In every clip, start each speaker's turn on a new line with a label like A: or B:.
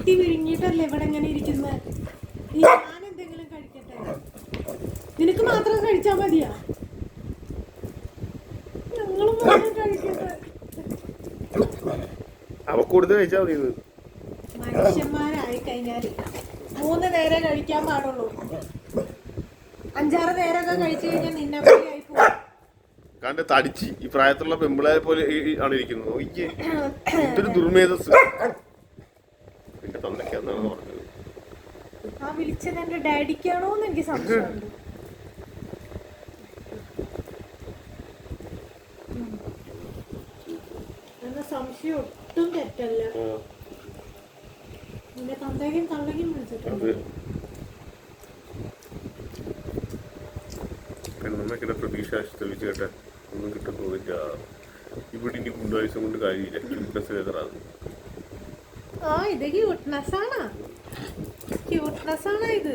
A: വെട്ടി വിഴുങ്ങിട്ടല്ലേ ഇവിടെ എങ്ങനെ ഇരിക്കുന്നത്. ഞാൻ എന്തെങ്കിലും കഴിക്കട്ടെ? നിനക്ക് മാത്രം കഴിച്ചാ മതിയാ? ഞങ്ങളും മാത്രം കഴിക്കട്ടെ? മനുഷ്യന്മാരായി കഴിഞ്ഞാൽ 3 നേരം കഴിക്കാൻ പാടുള്ളൂ. 5-6 നേരമൊക്കെ കഴിച്ചു കഴിഞ്ഞാൽ നിന്നെ പോലെ ആയി പോകും.
B: കണ്ട് തടിച്ച് ഈ പ്രായത്തിലുള്ള പെമ്പിളായ പോലെ ആണ് ഇരിക്കുന്നത്. നോക്കിയേ, ഇതൊരു ദുർമേധസ്. എന്റെ തന്നൊക്കെയാന്നാണ് പറഞ്ഞത്.
A: ആ വിളിച്ചത് എന്റെ ഡാഡിക്കാണോ എന്ന് എനിക്ക് സംശയമുണ്ട്. എന്ന സംശയം ഒട്ടും തെറ്റല്ല. നിന്റെ തന്തയ്ക്കും തള്ളയ്ക്കും വിളിച്ചിട്ടുണ്ട്.
B: നമ്മക്കിടെ പ്രതീക്ഷ തെളിച്ച് കേട്ടെ ഒന്നും കിട്ടാൻ തോന്നില്ല. ഇവിടെ ഇനി ഗുണ്ടായുസം കൊണ്ട് കാര്യമില്ല. ക്യൂട്ട്നെസ് ഏതറാണ്.
A: ആ ഇത് ക്യൂട്ട്നെസ് ആണ്. ക്യൂട്ട്നെസ് ആണ് ഇത്.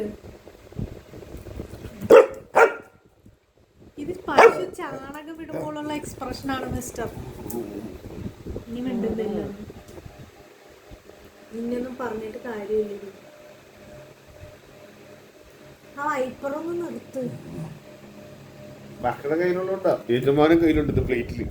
A: ഇത് പശു ചാണകം വിടുമ്പോഴുള്ള എക്സ്പ്രഷൻ ആണ് മിസ്റ്റർ. ഇനി മിണ്ടുന്നില്ല. നിന്നൊന്നും പറഞ്ഞിട്ട് കാര്യമില്ല. ആ വൈപ്പറൊന്നും നിർത്ത്.
B: ഭക്ഷണം കയ്യിലുള്ളോണ്ടാ യജമാനും കയ്യിലുണ്ട് പ്ലേറ്റില്.